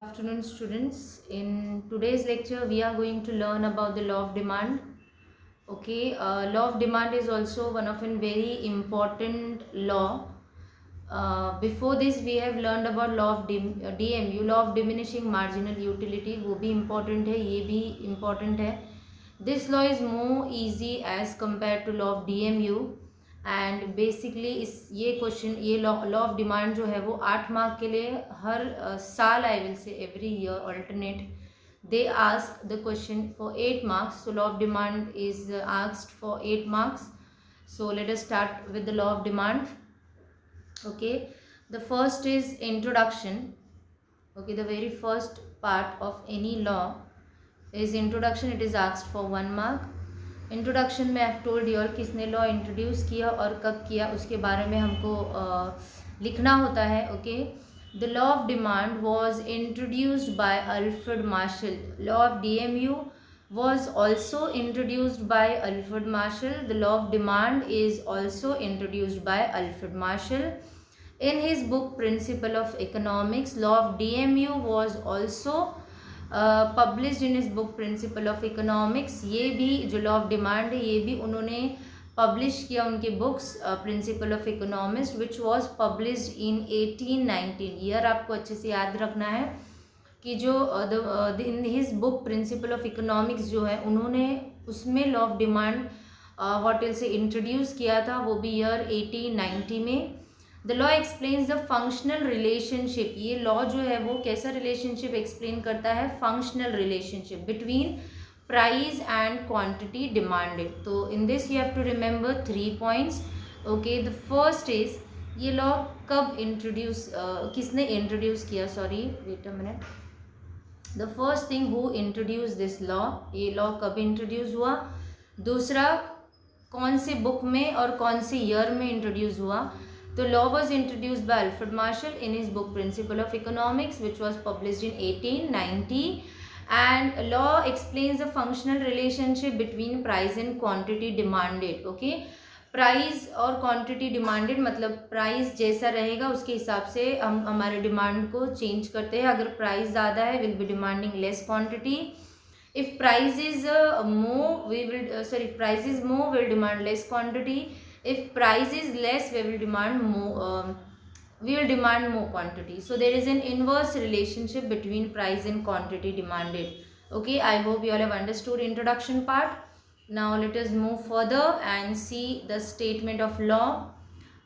Afternoon, students. In today's lecture we are going to learn about the law of demand. Okay, law of demand is also one of a very important law. Before this we have learned about law of DMU, law of diminishing marginal utility. वो भी important है, ये भी important है. This law is more easy as compared to law of DMU. And basically इस ये question ये law of demand जो है वो 8 मार्क के लिए हर साल I will say every year alternate they ask the question for 8 marks. So law of demand is asked for 8 marks. So let us start with the law of demand. Okay, the first is introduction. Okay, the very first part of any law is introduction. It is asked for 1 mark. Introduction में I told you all किसने law introduce किया और कब किया उसके बारे में हमको लिखना होता है. Okay, the law of demand was introduced by Alfred Marshall. Law of DMU was also introduced by Alfred Marshall. The law of demand is also introduced by Alfred Marshall. In his book Principle of Economics, law of DMU was also published in his book principle of economics. ये भी जो law of demand है ये भी उन्होंने publish किया उनकी books principle of economics which was published in 1819. Year आपको अच्छे से याद रखना है कि जो in his book principle of economics जो है उन्होंने उसमें लॉ ऑफ डिमांड हॉटेल से इंट्रोड्यूस किया था, वो भी ईयर 1890 में. The law explains the functional relationship. ये लॉ जो है वो कैसा रिलेशनशिप एक्सप्लेन करता है? Functional relationship between price and quantity demanded. तो in this you have to remember 3 points. Okay, the first is ये लॉ कब इंट्रोड्यूस किसने इंट्रोड्यूस किया? Sorry, wait a minute. The first thing who introduce this law, ये law कब introduce हुआ. दूसरा, कौन से बुक में और कौन से ईयर में इंट्रोड्यूस हुआ. The law was introduced by Alfred Marshall in his book Principle of Economics, which was published in 1890. And law explains the functional relationship between price and quantity demanded. Okay, price और quantity demanded मतलब price जैसा रहेगा उसके हिसाब से हम हमारे demand को चेंज करते हैं. अगर प्राइस ज़्यादा है will be demanding less quantity. If price is more we will if price is more we'll demand less quantity. If price is less we will demand more quantity. So there is an inverse relationship between price and quantity demanded. Okay, I hope you all have understood introduction part. Now let us move further and see the statement of law.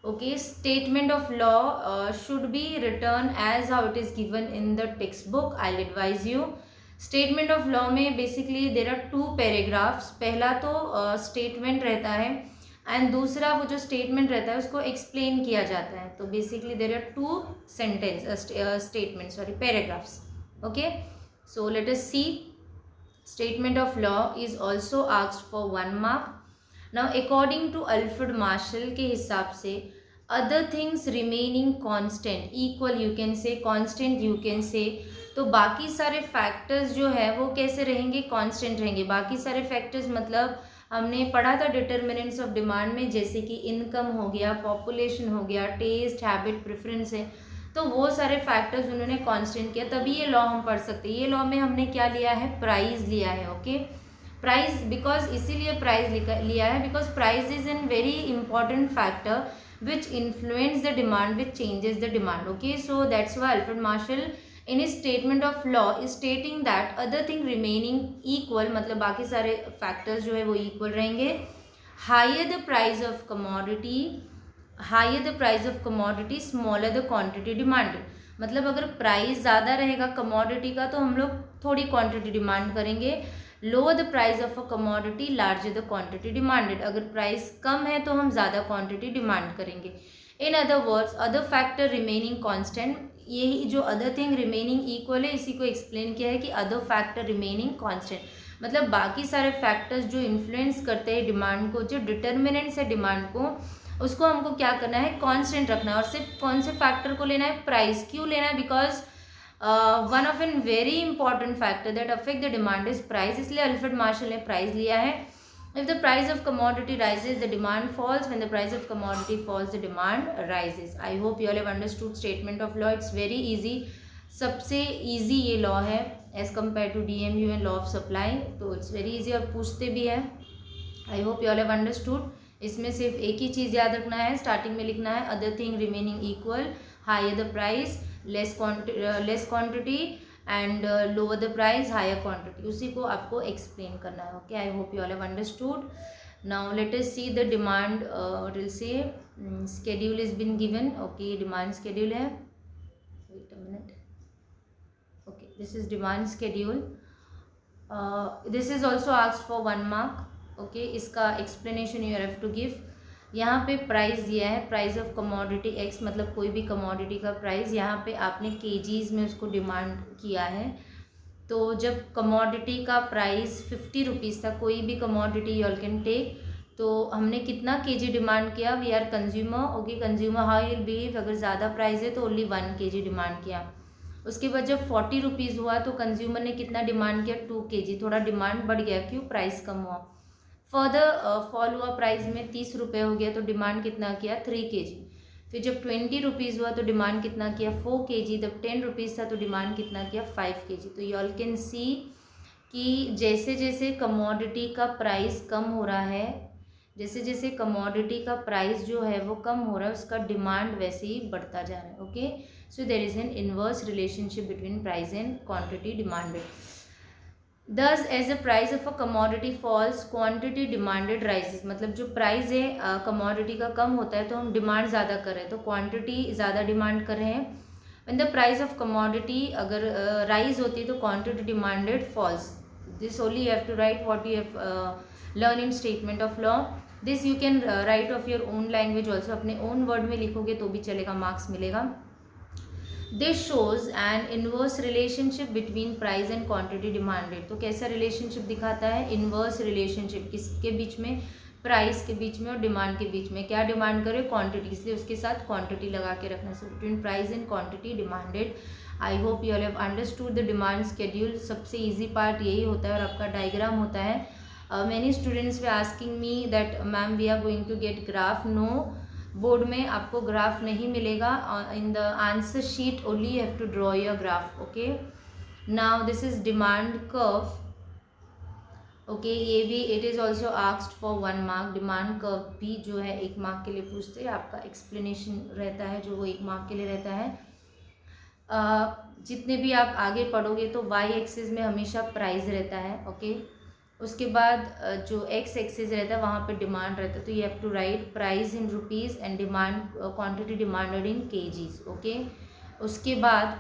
Okay, statement of law should be written as how it is given in the textbook. I'll advise you. Statement of law में basically there are 2 paragraphs. पहला तो statement रहता है and दूसरा वो जो statement रहता है उसको एक्सप्लेन किया जाता है. तो basically there are 2 statement paragraphs. Okay, so let us see. Statement of law is also asked for 1 mark. Now according to Alfred Marshall के हिसाब से other things remaining constant equal you can say, constant you can say. तो बाकी सारे factors जो है वो कैसे रहेंगे? कांस्टेंट रहेंगे. बाकी सारे फैक्टर्स मतलब हमने पढ़ा था डिटर्मिनेंट्स ऑफ डिमांड में, जैसे कि इनकम हो गया, पॉपुलेशन हो गया, टेस्ट, हैबिट, प्रेफरेंस है. तो वो सारे फैक्टर्स उन्होंने कांस्टेंट किया, तभी ये लॉ हम पढ़ सकते हैं. ये लॉ में हमने क्या लिया है? प्राइस लिया है. ओके, प्राइस बिकॉज इसीलिए प्राइस लिया है because price is an very important factor which influence the demand, which changes the demand. Okay, so that's why Alfred martial in his statement of law is stating that other thing remaining equal मतलब बाकी सारे factors जो है वो equal रहेंगे. higher the price of commodity smaller the quantity demanded. मतलब अगर price ज़्यादा रहेगा कमोडिटी का तो हम लोग थोड़ी क्वांटिटी डिमांड करेंगे. lower the price of a commodity larger the quantity demanded. अगर प्राइस कम है तो हम ज़्यादा क्वांटिटी डिमांड करेंगे. In other words other factor remaining constant, यही जो अदर थिंग रिमेनिंग इक्वल है इसी को एक्सप्लेन किया है कि अदर फैक्टर रिमेनिंग कांस्टेंट मतलब बाकी सारे फैक्टर्स जो इन्फ्लुएंस करते हैं डिमांड को, जो डिटर्मिनेंट्स है डिमांड को, उसको हमको क्या करना है? कांस्टेंट रखना है. और सिर्फ कौन से फैक्टर को लेना है? प्राइस. क्यों लेना है? Because one of an very important factor that affect the demand is price. इसलिए अल्फ्रेड मार्शल ने प्राइस लिया है. If the price of commodity rises, the demand falls. When the price of commodity falls, the demand rises. I hope you all have understood statement of law. It's very easy. सबसे easy ये law है as compare to DMU and law of supply, तो it's very easy और पूछते भी है। I hope you all have understood. इसमें सिर्फ एक ही चीज़ याद रखना है, स्टार्टिंग में लिखना है other thing remaining equal, higher the price less quantity and lower the price higher quantity, उसी को आपको एक्सप्लेन करना है। Okay, I hope you all have understood. Now let us see the demand, will say schedule is been given. Okay, demand schedule है, wait a minute. Okay, this is demand schedule. This is also asked for 1 mark. Okay, इसका explanation you have to give. यहाँ पे price दिया है, price of commodity x, मतलब कोई भी commodity का प्राइस, यहाँ पे आपने केजीज में उसको डिमांड किया है। तो जब कमोडिटी का प्राइस 50 रुपीज़ था, कोई भी commodity you all can take, तो हमने कितना केजी डिमांड किया, we are consumer. Okay, consumer how will behave, अगर ज़्यादा प्राइस है तो ओनली 1 केजी डिमांड किया। उसके बाद जब 40 रुपीज़ हुआ तो कंज्यूमर ने कितना डिमांड किया, 2 केजी, थोड़ा डिमांड बढ़ गया, क्यों, प्राइस कम हुआ। फर्दर फॉल हुआ प्राइस में, 30 रुपये हो गया तो डिमांड कितना किया, 3 केजी। फिर जब 20 रुपीज़ हुआ तो डिमांड कितना किया, 4 केजी। जब 10 रुपीज़ था तो डिमांड कितना किया, 5 केजी। तो यू ऑल कैन सी कि जैसे जैसे कमोडिटी का प्राइस कम हो रहा है, जैसे जैसे कमोडिटी का प्राइस जो है वो कम हो रहा है, उसका डिमांड वैसे ही बढ़ता जा रहा है। Okay, so there is an inverse relationship between price and quantity demanded. Thus as a price of a commodity falls quantity demanded rises, मतलब जो प्राइस है कमोडिटी का कम होता है तो हम डिमांड ज़्यादा कर रहे हैं, तो क्वांटिटी ज़्यादा डिमांड कर रहे हैं। When the price of commodity अगर राइज होती है तो quantity demanded falls. This only you have to write what you have learn in statement of law. This you can write of your own language also, अपने own word में लिखोगे तो भी चलेगा, मार्क्स मिलेगा। This shows an inverse relationship between price and quantity demanded. तो कैसा relationship दिखाता है, इनवर्स रिलेशनशिप, किसके बीच में, प्राइस के बीच में और डिमांड के बीच में। क्या डिमांड करे, क्वांटिटी, इसलिए उसके साथ क्वांटिटी लगा के रखना। So between price and quantity demanded. I hope you all have understood the demand schedule. सबसे ईजी पार्ट यही होता है और आपका डायग्राम होता है। Many students were asking me that ma'am we are going to get graph. No, board में आपको ग्राफ नहीं मिलेगा, in the answer sheet only you have to draw your graph. Okay, now this is demand curve. Okay, ये भी it is also asked for 1 mark. Demand curve भी जो है 1 mark के लिए पूछते हैं, आपका एक्सप्लेनेशन रहता है जो वो 1 मार्क के लिए रहता है। जितने भी आप आगे पढ़ोगे तो वाई एक्सिस में हमेशा प्राइस रहता है। ओके, उसके बाद जो एक्स एक्सिस रहता है वहाँ पे डिमांड रहता है, तो you have to write price in rupees and demand quantity demanded in KGs. Okay, उसके बाद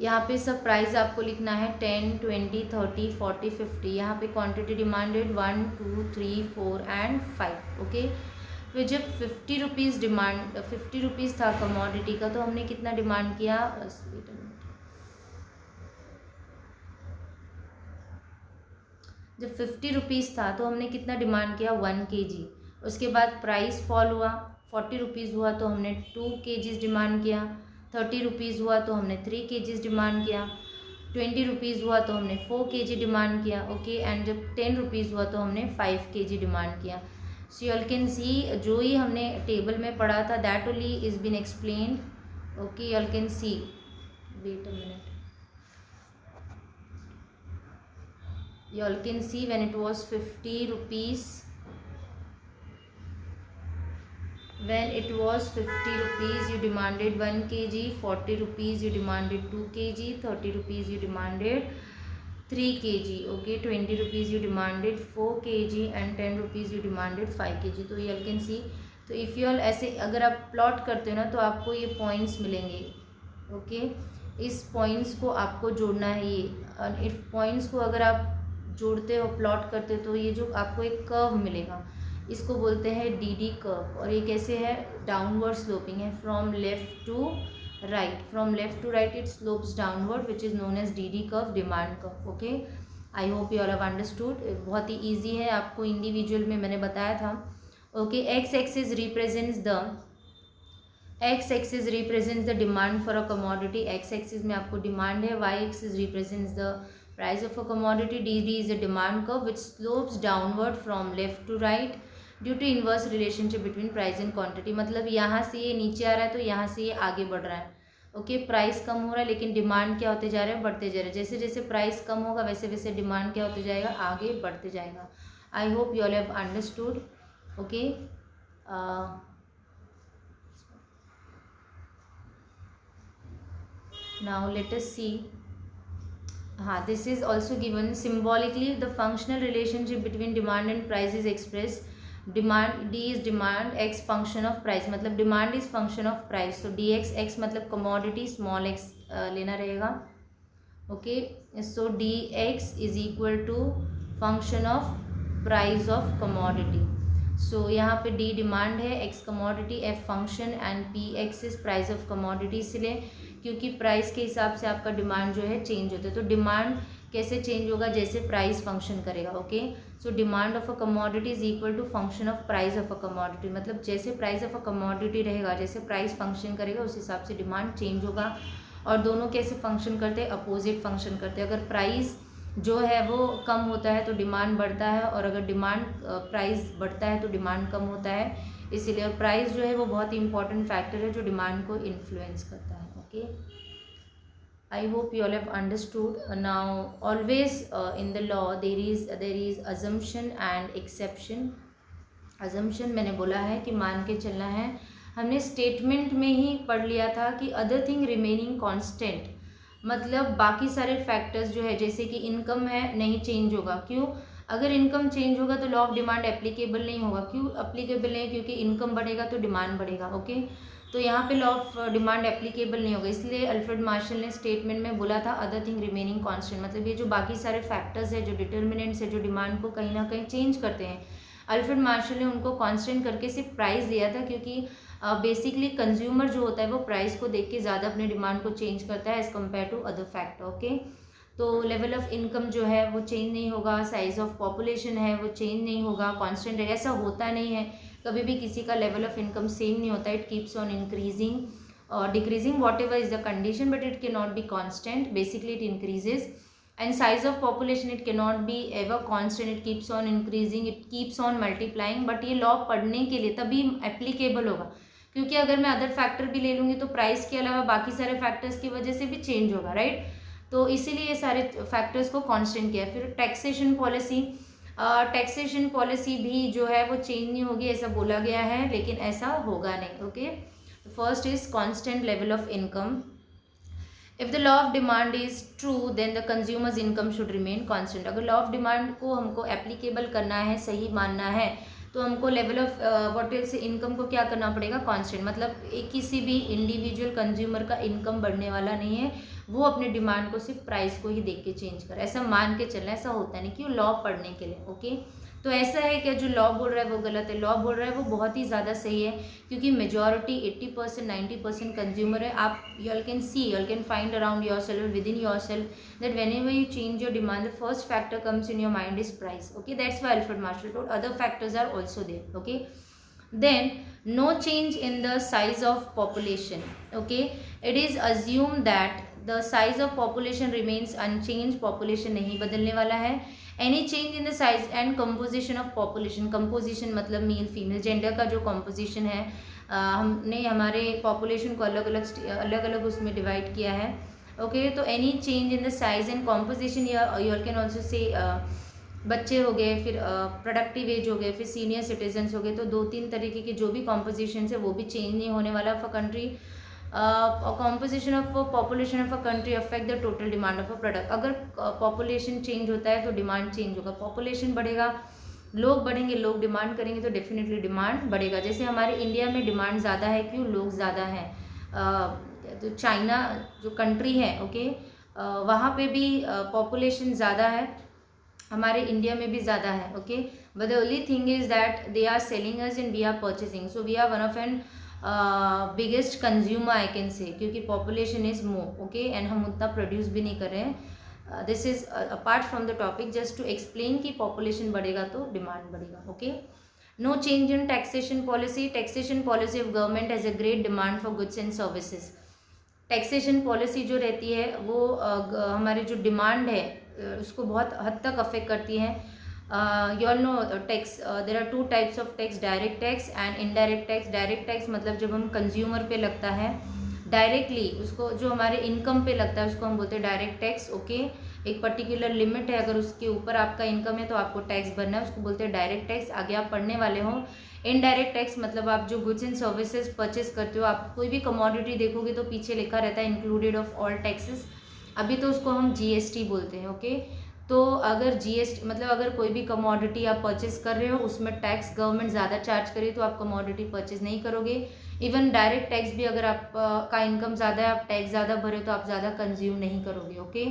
यहाँ पे सब प्राइस आपको लिखना है 10, 20, 30, 40, 50। यहाँ पे क्वांटिटी डिमांडेड 1, 2, 3, 4 एंड 5। ओके, फिर जब 50 रुपीज़ डिमांड, 50 रुपीज़ था कमोडिटी का, तो हमने कितना डिमांड किया, जब 50 रुपीज़ था तो हमने कितना डिमांड किया, 1 केजी। उसके बाद प्राइस फॉल हुआ, 40 रुपीज़ हुआ तो हमने 2 केजीज डिमांड किया। 30 रुपीज़ हुआ तो हमने 3 केजीज डिमांड किया। 20 रुपीज़ हुआ तो हमने 4 केजी डिमांड किया। ओके, एंड जब 10 रुपीज़ हुआ तो हमने 5 केजी डिमांड किया। सो यू कैन सी जो ही हमने टेबल में पढ़ा था that only is been explained. Okay, you can see, wait a minute, you all can see when it was 50 rupees, when it was 50 rupees you demanded 1 kg, 40 rupees you demanded 2 kg, 30 rupees you demanded 3 kg, okay, 20 rupees you demanded 4 kg and 10 rupees you demanded 5 kg। तो you all can see, तो if you all ऐसे अगर आप plot करते हो ना तो आपको ये पॉइंट्स मिलेंगे। ओके, इस पॉइंट्स को आपको जोड़ना है, ये इस पॉइंट्स को अगर आप जोड़ते हो, प्लॉट करते हो, तो ये जो आपको एक कर्व मिलेगा, इसको बोलते हैं DD कर्व। और ये कैसे है, डाउनवर्ड स्लोपिंग है, from left to right, from left to right it slopes downward which is known as DD curve, demand curve. Okay, I hope you all have understood. बहुत ही ईजी है, आपको individual में मैंने बताया था। Okay, X axis represents the demand for a commodity. X axis में आपको डिमांड है, Y axis represents the price of a commodity, DD is a demand curve which slopes downward from left to right due to inverse relationship between price and quantity। मतलब यहाँ से ये नीचे आ रहा है तो यहाँ से ये आगे बढ़ रहा है। ओके, प्राइस कम हो रहा है लेकिन डिमांड क्या होते जा रहे हैं, बढ़ते जा रहे हैं। जैसे जैसे प्राइस कम होगा वैसे वैसे डिमांड क्या होते जाएगा, आगे बढ़ते जाएगा। I hope you all have understood. Okay, now let us see. हाँ, this is also given symbolically the functional relationship between demand and price is express. Demand, D is demand, X function of price, मतलब demand is function of price, तो D X, X मतलब commodity, small X लेना रहेगा। Okay, so D X is equal to function of price of commodity. So यहाँ पे D demand है, x commodity, F function and P x is price of commodity, इसलिए क्योंकि price के हिसाब से आपका डिमांड जो है चेंज होता है। तो डिमांड कैसे चेंज होगा, जैसे प्राइस फंक्शन करेगा। Okay, so demand of a commodity is equal to function of price of a commodity, मतलब जैसे प्राइस ऑफ अ कमोडिटी रहेगा, जैसे प्राइस फंक्शन करेगा उस हिसाब से डिमांड चेंज होगा। और दोनों कैसे फंक्शन करते हैं, अपोजिट फंक्शन करते हैं। अगर प्राइस जो है वो कम होता है तो डिमांड बढ़ता है, और अगर डिमांड प्राइस बढ़ता है तो डिमांड कम होता है, इसीलिए। और प्राइस जो है वो बहुत ही इंपॉर्टेंट फैक्टर है जो डिमांड को इन्फ्लुएंस करता है। Okay, I hope you all have understood. Now always in the law there is assumption and exception. assumption मैंने बोला है कि मान के चलना है, हमने स्टेटमेंट में ही पढ़ लिया था कि अदर थिंग रिमेनिंग कांस्टेंट, मतलब बाकी सारे फैक्टर्स जो है, जैसे कि इनकम है नहीं चेंज होगा। क्यों, अगर इनकम चेंज होगा तो लॉ ऑफ डिमांड एप्लीकेबल नहीं होगा। क्यों एप्लीकेबल नहीं, क्योंकि इनकम बढ़ेगा तो डिमांड बढ़ेगा। ओके, तो यहाँ पे लॉ ऑफ डिमांड एप्लीकेबल नहीं होगा, इसलिए अल्फ्रेड मार्शल ने स्टेटमेंट में बोला था अदर थिंग रिमेनिंग कांस्टेंट, मतलब ये जो बाकी सारे फैक्टर्स है, जो डिटर्मिनेंट्स है, जो डिमांड को कहीं ना कहीं चेंज करते हैं, अल्फ्रेड मार्शल ने उनको कांस्टेंट करके सिर्फ प्राइस दिया था, क्योंकि बेसिकली कंज्यूमर जो होता है वो प्राइस को देख के ज़्यादा अपने डिमांड को चेंज करता है as compare to other factor. Okay, तो लेवल ऑफ इनकम जो है वो चेंज नहीं होगा, साइज ऑफ पॉपुलेशन है वो चेंज नहीं होगा, कांस्टेंट है, ऐसा होता नहीं है। कभी भी किसी का लेवल ऑफ इनकम सेम नहीं होता, इट कीप्स ऑन इंक्रीजिंग और decreasing, what ever is the condition, but it can not be constant, basically it increases. And size of population it can not be ever constant, it keeps on increasing, it keeps on multiplying. But ये law पढ़ने के लिए तभी applicable होगा, क्योंकि अगर मैं other factor भी ले लूँगी तो प्राइस के अलावा बाकी सारे फैक्टर्स की वजह से भी चेंज होगा, राइट। तो इसीलिए ये सारे फैक्टर्स को कांस्टेंट किया। फिर टैक्सेशन पॉलिसी, टैक्सेशन पॉलिसी भी जो है वो चेंज नहीं होगी ऐसा बोला गया है, लेकिन ऐसा होगा नहीं। Okay, first is constant level of income. If the law of demand is true then the consumers income should remain constant. अगर लॉ ऑफ डिमांड को हमको एप्लीकेबल करना है, सही मानना है, तो हमको लेवल ऑफ व्हाट से इनकम को क्या करना पड़ेगा, कांस्टेंट। मतलब एक किसी भी इंडिविजुअल कंज्यूमर का इनकम बढ़ने वाला नहीं है, वो अपने डिमांड को सिर्फ प्राइस को ही देख के चेंज करे, ऐसा मान के चलना, ऐसा होता नहीं। क्यों, लॉ पढ़ने के लिए। ओके, तो ऐसा है कि जो लॉ बोल रहा है वो गलत है, लॉ बोल रहा है वो बहुत ही ज़्यादा सही है, क्योंकि मेजॉरिटी 80% 90% कंज्यूमर है। आप you can see, you can find around your self, within your self, that whenever you change your demand the first factor comes in your mind is price. Okay, that's why Alfred Marshall told other factors are also there. Okay, then no change in the size of population. Okay, it is assumed that the size of population remains unchanged, population नहीं बदलने वाला है। any change in the size and composition of population, composition मतलब male female gender का जो composition है, हमने हमारे population को अलग अलग उसमें डिवाइड किया है। ओके, तो any change in the size and composition, you can also say बच्चे हो गए, फिर प्रोडक्टिव एज हो गए, फिर सीनियर सिटीजन्स हो गए, तो 2-3 तरीके के जो भी कॉम्पोजिशन है वो भी चेंज नहीं होने वाला of a country. Composition of population of a country affect the total demand of a product. अगर पॉपुलेशन चेंज होता है तो डिमांड चेंज होगा, पॉपुलेशन बढ़ेगा, लोग बढ़ेंगे, लोग डिमांड करेंगे तो डेफिनेटली डिमांड बढ़ेगा। जैसे हमारे इंडिया में डिमांड ज़्यादा है, क्यों, लोग ज़्यादा हैं। तो चाइना जो कंट्री है, ओके, वहाँ पे भी पॉपुलेशन ज़्यादा है, हमारे इंडिया में भी ज़्यादा है। Okay, but the only thing is that they are selling us and we are purchasing, so we are one of an biggest consumer I can say, क्योंकि population is more. Okay, and हम उतना produce भी नहीं कर रहे हैं। This is apart from the topic, just to explain कि population बढ़ेगा तो डिमांड बढ़ेगा। Okay, no change in taxation policy, taxation policy of government has a great demand for goods and services. Taxation policy जो रहती है वो हमारे जो डिमांड है उसको बहुत हद तक अफेक्ट करती है। You all know tax, there are 2 types of tax, direct tax and indirect tax. Direct tax मतलब जब हम कंज्यूमर पे लगता है, डायरेक्टली उसको जो हमारे इनकम पे लगता है उसको हम बोलते हैं डायरेक्ट टैक्स। ओके, एक पर्टिकुलर लिमिट है, अगर उसके ऊपर आपका इनकम है तो आपको टैक्स भरना है, उसको बोलते हैं डायरेक्ट टैक्स। आगे आप पढ़ने वाले हो इनडायरेक्ट टैक्स, मतलब आप जो गुड्स एंड सर्विसेज परचेस करते हो, आप कोई भी कमोडिटी देखोगे तो पीछे लिखा रहता है इंक्लूडेड ऑफ ऑल टैक्सेस, अभी तो उसको हम जीएसटी बोलते हैं। ओके, तो अगर जीएसटी मतलब अगर कोई भी कमोडिटी आप परचेस कर रहे हो उसमें टैक्स गवर्नमेंट ज़्यादा चार्ज करे तो आप कमोडिटी परचेस नहीं करोगे। इवन डायरेक्ट टैक्स भी, अगर आप का इनकम ज़्यादा है, आप टैक्स ज़्यादा भरे तो आप ज़्यादा कंज्यूम नहीं करोगे। ओके,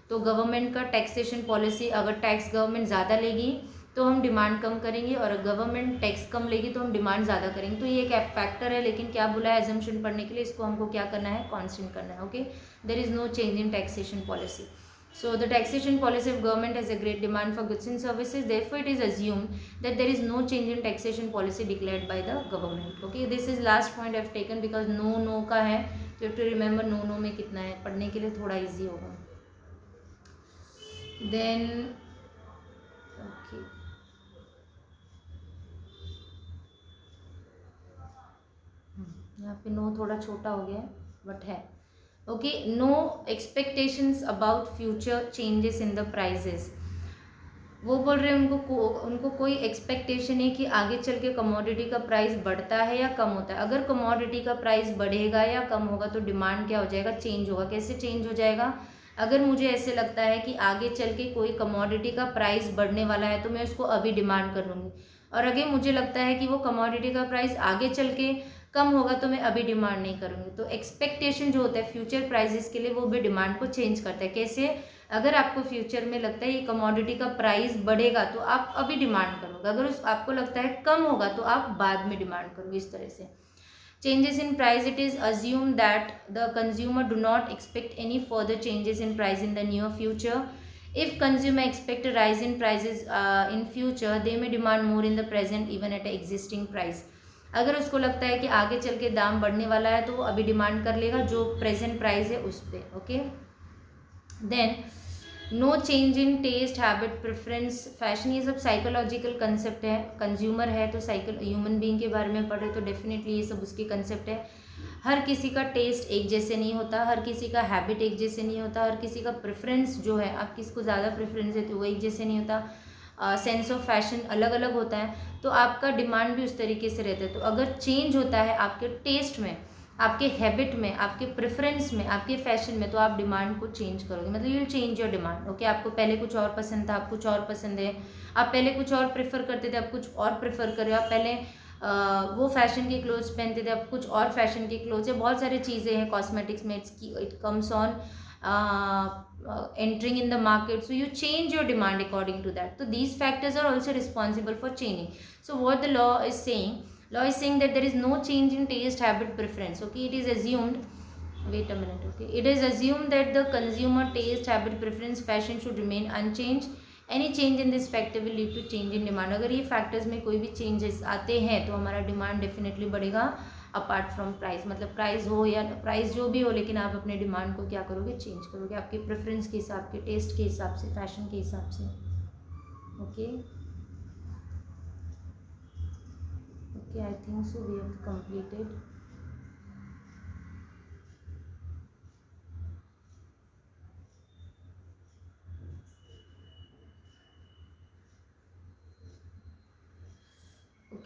तो गवर्नमेंट का टैक्सेशन पॉलिसी, अगर टैक्स गवर्नमेंट ज़्यादा लेगी तो हम डिमांड कम करेंगे, और गवर्नमेंट टैक्स कम लेगी तो हम डिमांड ज़्यादा करेंगे। तो ये एक फैक्टर है, लेकिन क्या बोला है एजम्पशन पढ़ने के लिए, इसको हमको क्या करना है, कांस्टेंट करना है। Okay, there is no change in taxation policy. So the taxation policy of government has a great demand for goods and services. Therefore, it is assumed that there is no change in taxation policy declared by the government. Okay, this is last point I have taken because no का है, तो you have to remember no में कितना है, पढ़ने के लिए थोड़ा easy होगा. Then okay. यहाँ पे नो थोड़ा छोटा हो गया है बट है. Okay, no expectations about future changes in the prices. वो बोल रहे हैं उनको कोई एक्सपेक्टेशन है कि आगे चल के कमोडिटी का प्राइस बढ़ता है या कम होता है. अगर कमोडिटी का प्राइस बढ़ेगा या कम होगा तो डिमांड क्या हो जाएगा, चेंज होगा. कैसे चेंज हो जाएगा, अगर मुझे ऐसे लगता है कि आगे चल के कोई कमोडिटी का प्राइस बढ़ने वाला है तो मैं उसको अभी डिमांड कर लूँगी, और अगर मुझे लगता है कि वो कमोडिटी का प्राइस आगे चल के कम होगा तो मैं अभी डिमांड नहीं करूँगी. तो एक्सपेक्टेशन जो होता है फ्यूचर प्राइसेस के लिए वो भी डिमांड को चेंज करता है. कैसे, अगर आपको फ्यूचर में लगता है ये कमोडिटी का प्राइस बढ़ेगा तो आप अभी डिमांड करोगे, अगर आपको लगता है कम होगा तो आप बाद में डिमांड करोगे. इस तरह से changes in price, it is assumed that the consumer do not expect any further changes in price in the near future. If consumer expect a rise in prices in future, they may demand more in the present even at a existing price. अगर उसको लगता है कि आगे चल के दाम बढ़ने वाला है तो वो अभी डिमांड कर लेगा जो प्रेजेंट प्राइस है उस पर. Okay, then no change in taste, habit, preference, fashion, ये सब साइकोलॉजिकल कंसेप्ट है. कंज्यूमर है तो ह्यूमन बीइंग के बारे में पढ़े तो डेफिनेटली ये सब उसके कंसेप्ट है. हर किसी का टेस्ट एक जैसे नहीं होता, हर किसी का हैबिट एक जैसे नहीं होता, हर किसी का प्रेफरेंस जो है, आप किसको ज़्यादा प्रेफरेंस देते हो वो एक जैसे नहीं होता. सेंस ऑफ फैशन अलग अलग होता है, तो आपका डिमांड भी उस तरीके से रहता है. तो अगर चेंज होता है आपके टेस्ट में, आपके हैबिट में, आपके प्रेफरेंस में, आपके फैशन में, तो आप डिमांड को चेंज करोगे, मतलब you will change your demand. Okay, आपको पहले कुछ और पसंद था, आप कुछ और पसंद है, आप पहले कुछ और प्रेफर करते थे, आप कुछ और प्रेफर कर रहे हो, आप पहले वो फैशन के क्लोथ्स पहनते थे, आप कुछ और फैशन के क्लोथ्स है. बहुत सारी चीज़ें हैं कॉस्मेटिक्स में, it comes on entering in the market, so you change your demand according to that. So these factors are also responsible for changing. So what the law is saying that there is no change in taste, habit, preference. Okay, it is assumed, wait a minute, okay, it is assumed that the consumer taste, habit, preference, fashion should remain unchanged. Any change in this factor will lead to change in demand. अगर ये factors में कोई भी changes आते हैं तो हमारा demand definitely बढ़ेगा अपार्ट फ्रॉम प्राइस. मतलब प्राइस हो या प्राइस जो भी हो, लेकिन आप अपने डिमांड को क्या करोगे, चेंज करोगे आपके प्रेफरेंस के हिसाब के, टेस्ट के हिसाब से, फैशन के हिसाब से. Okay okay, I think so we have completed.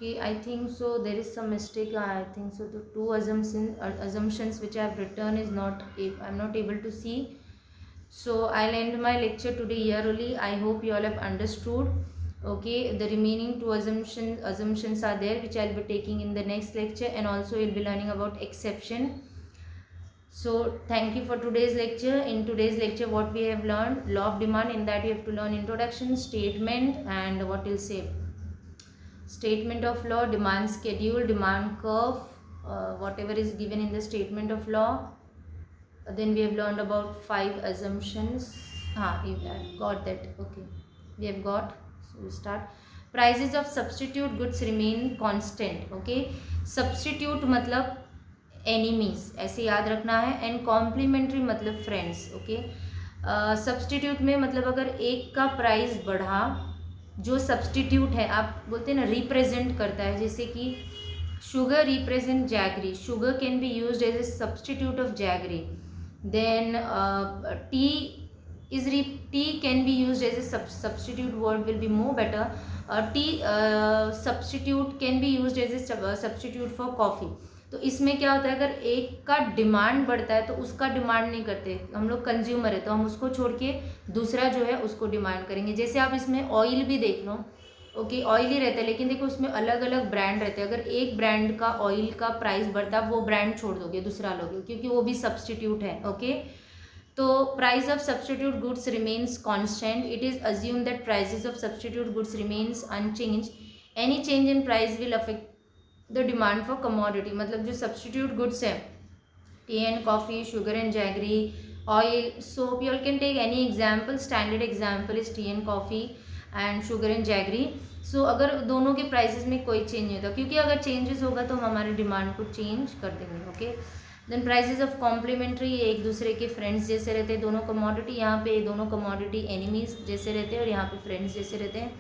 Okay, I think so there is some mistake. I think so the two assumptions which I have written is not, I'm not able to see. So I'll end my lecture today here only. I hope you all have understood. Okay, the remaining two assumptions are there which I'll be taking in the next lecture, and also you'll be learning about exception. So thank you for today's lecture. In today's lecture what we have learned, law of demand, in that you have to learn introduction, statement, and what you'll say, statement of law, demand schedule, demand curve, whatever is given in the statement of law. Then we have learned about 5 assumptions. You have got that. Okay, we have got. So we start. Prices of substitute goods remain constant. Okay, substitute मतलब enemies ऐसे याद रखना है, and complementary मतलब friends. Okay, substitute में मतलब अगर एक का प्राइस बढ़ा, जो सब्सटीट्यूट है आप बोलते हैं ना रिप्रेजेंट करता है, जैसे कि Sugar represent jaggery. Sugar can be used as a substitute of jaggery. Then tea can be used as a substitute. Word will be more better. Tea substitute can be used as a substitute for coffee. तो इसमें क्या होता है, अगर एक का demand बढ़ता है तो उसका डिमांड नहीं करते हम लोग, कंज्यूमर है तो हम उसको छोड़ के दूसरा जो है उसको डिमांड करेंगे. जैसे आप इसमें ऑयल भी देख लो, ओके ऑयल ही रहता है, लेकिन देखो उसमें अलग अलग ब्रांड रहते हैं. अगर एक ब्रांड का ऑयल का प्राइस बढ़ता है, वो ब्रांड छोड़ दोगे, दूसरा लोगे, क्योंकि वो भी सब्सटीट्यूट है. ओके, तो price of substitute goods remains constant. It is assume that prices of substitute goods remains unchange. Any change in price will affect the demand for commodity. मतलब जो सब्सटीट्यूट गुड्स है, tea and coffee, sugar and jaggery, oil, soap, you all can take any example. Standard example is tea and coffee and sugar and jaggery. सो अगर दोनों के prices में कोई change नहीं होता, क्योंकि अगर चेंजेस होगा तो हम हमारे डिमांड को चेंज कर देंगे. Okay, then prices of complementary, एक दूसरे के फ्रेंड्स जैसे रहते हैं दोनों कमोडिटी. यहाँ पे दोनों कमोडिटी एनिमीज जैसे रहते हैं और यहाँ पे फ्रेंड्स जैसे रहते हैं.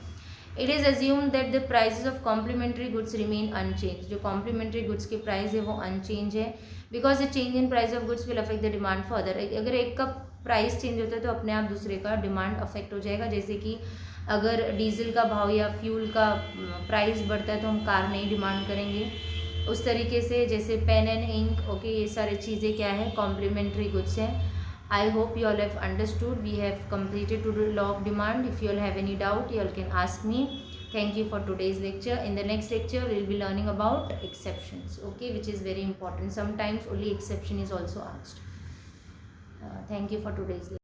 It is assume that the prices of complementary goods remain unchanged. जो कॉम्प्लीमेंट्री गुड्स के प्राइस है वो अनचेंज है, because the change in price of goods will affect the demand for other. अगर एक का प्राइस चेंज होता है तो अपने आप दूसरे का डिमांड अफेक्ट हो जाएगा. जैसे कि अगर डीजल का भाव या फ्यूल का प्राइस बढ़ता है तो हम कार नहीं डिमांड करेंगे. उस तरीके से जैसे पेन एंड इंक, ओके, ये सारी चीज़ें क्या है, कॉम्प्लीमेंट्री गुड्स हैं. I hope you all have understood. We have completed to the law of demand. If you all have any doubt, you all can ask me. Thank you for today's lecture. In the next lecture, we will be learning about exceptions, okay, which is very important. Sometimes only exception is also asked. Thank you for today's lecture.